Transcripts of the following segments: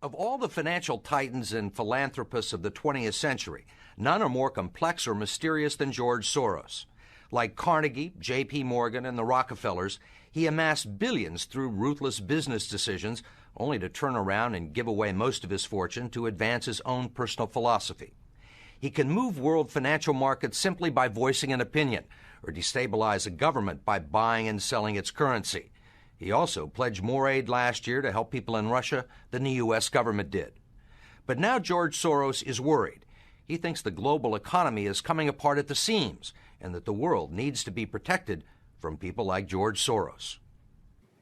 Of all the financial titans and philanthropists of the 20th century, none are more complex or mysterious than George Soros. Like Carnegie, J.P. Morgan, and the Rockefellers, he amassed billions through ruthless business decisions, only to turn around and give away most of his fortune to advance his own personal philosophy. He can move world financial markets simply by voicing an opinion, or destabilize a government by buying and selling its currency. He also pledged more aid last year to help people in Russia than the U.S. government did. But now George Soros is worried. He thinks the global economy is coming apart at the seams and that the world needs to be protected from people like George Soros.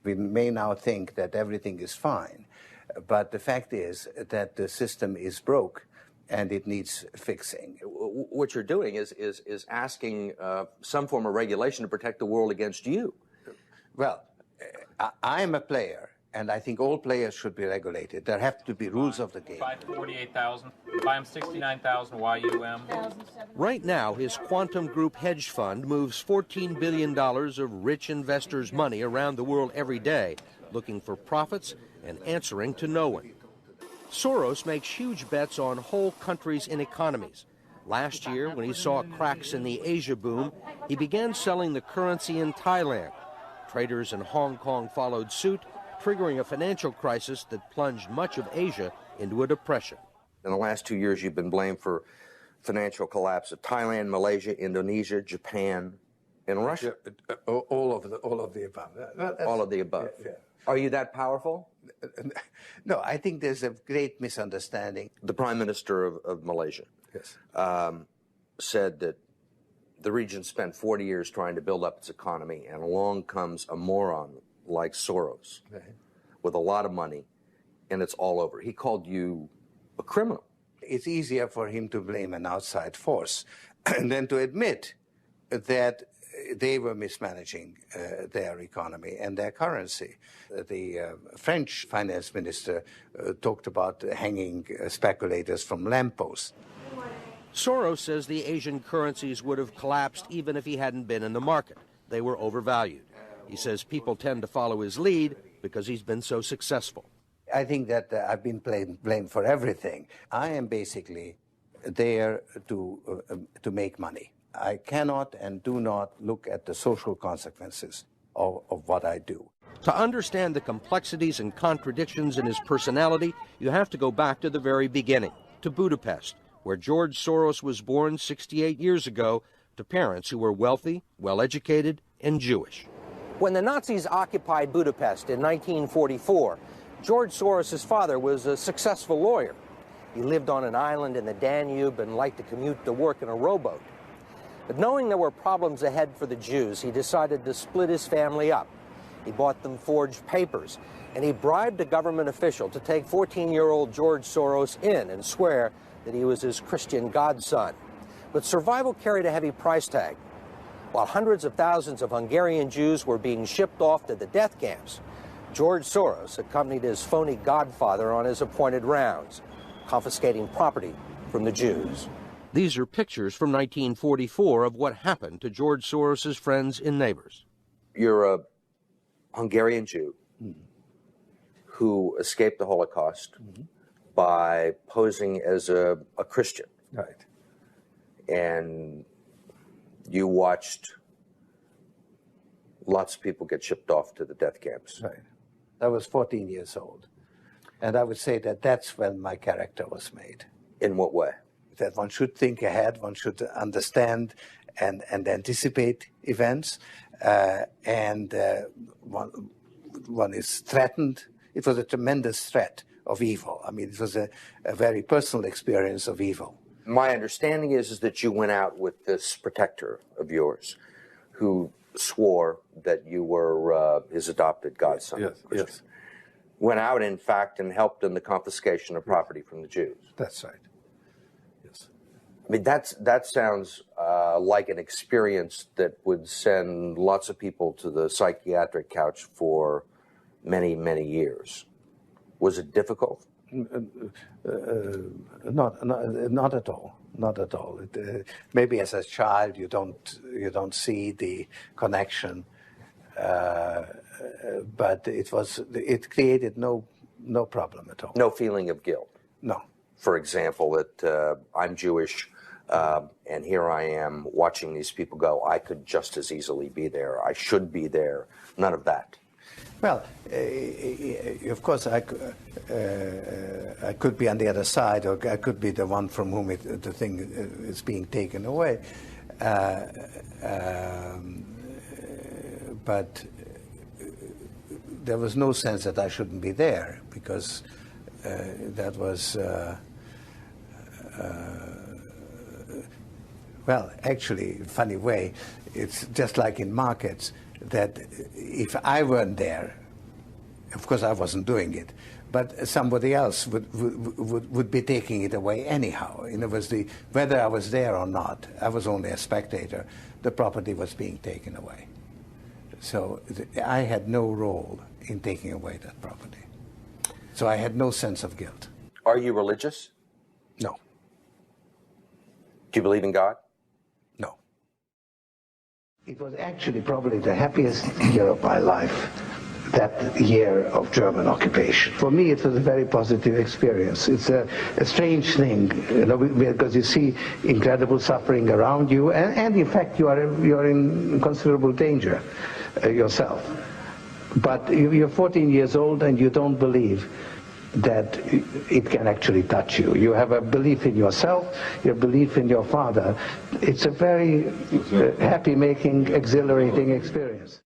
We may now think that everything is fine, but the fact is that the system is broke and it needs fixing. What you're doing is asking some form of regulation to protect the world against you. Well, I'm a player, and I think all players should be regulated. There have to be rules of the game. Buy 48,000. Buy him 69,000 YUM. Right now, his Quantum Group hedge fund moves $14 billion of rich investors' money around the world every day, looking for profits and answering to no one. Soros makes huge bets on whole countries and economies. Last year, when he saw cracks in the Asia boom, he began selling the currency in Thailand. Traders in Hong Kong followed suit, triggering a financial crisis that plunged much of Asia into a depression. In the last 2 years, you've been blamed for financial collapse of Thailand, Malaysia, Indonesia, Japan, and Russia. All of the above. All of the above. Yeah. Are you that powerful? No, I think there's a great misunderstanding. The Prime Minister of Malaysia said that the region spent 40 years trying to build up its economy, and along comes a moron like Soros with a lot of money, and it's all over. He called you a criminal. It's easier for him to blame an outside force than to admit that they were mismanaging their economy and their currency. The French finance minister talked about hanging speculators from lampposts. Soros says the Asian currencies would have collapsed even if he hadn't been in the market. They were overvalued. He says people tend to follow his lead because he's been so successful. I think that I've been blamed for everything. I am basically there to make money. I cannot and do not look at the social consequences of what I do. To understand the complexities and contradictions in his personality, you have to go back to the very beginning, to Budapest, where George Soros was born 68 years ago to parents who were wealthy, well-educated, and Jewish. When the Nazis occupied Budapest in 1944, George Soros' father was a successful lawyer. He lived on an island in the Danube and liked to commute to work in a rowboat. But knowing there were problems ahead for the Jews, he decided to split his family up. He bought them forged papers, and he bribed a government official to take 14-year-old George Soros in and swear that he was his Christian godson. But survival carried a heavy price tag. While hundreds of thousands of Hungarian Jews were being shipped off to the death camps, George Soros accompanied his phony godfather on his appointed rounds, confiscating property from the Jews. These are pictures from 1944 of what happened to George Soros' friends and neighbors. You're a Hungarian Jew who escaped the Holocaust by posing as a Christian. Right. And you watched lots of people get shipped off to the death camps. Right. I was 14 years old. And I would say that that's when my character was made. In what way? That one should think ahead, one should understand and anticipate events, and one is threatened. It was a tremendous threat of evil. I mean, it was a very personal experience of evil. My understanding is that you went out with this protector of yours who swore that you were his adopted godson. Yes. Went out, in fact, and helped in the confiscation of property from the Jews. That's right. Yes. I mean, that sounds like an experience that would send lots of people to the psychiatric couch for many, many years. Was it difficult? Not at all. Not at all. Maybe as a child you don't see the connection, but it created no No problem at all. No feeling of guilt. No. For example, that I'm Jewish, and here I am watching these people go, I could just as easily be there. I should be there. None of that. Well, of course, I could be on the other side, or I could be the one from whom the thing is being taken away. But there was no sense that I shouldn't be there, because that was, well, actually, funny way, it's just like in markets, that if I weren't there, of course I wasn't doing it, but somebody else would be taking it away anyhow. In other words, whether I was there or not, I was only a spectator, the property was being taken away. So I had no role in taking away that property. So I had no sense of guilt. Are you religious? No. Do you believe in God? No. It was actually probably the happiest year of my life, that year of German occupation. For me, it was a very positive experience. It's a strange thing, you know, because you see incredible suffering around you, and in fact, you are in considerable danger yourself. But you're 14 years old and you don't believe that it can actually touch you. You have a belief in yourself, your belief in your father. It's a very happy-making, exhilarating experience.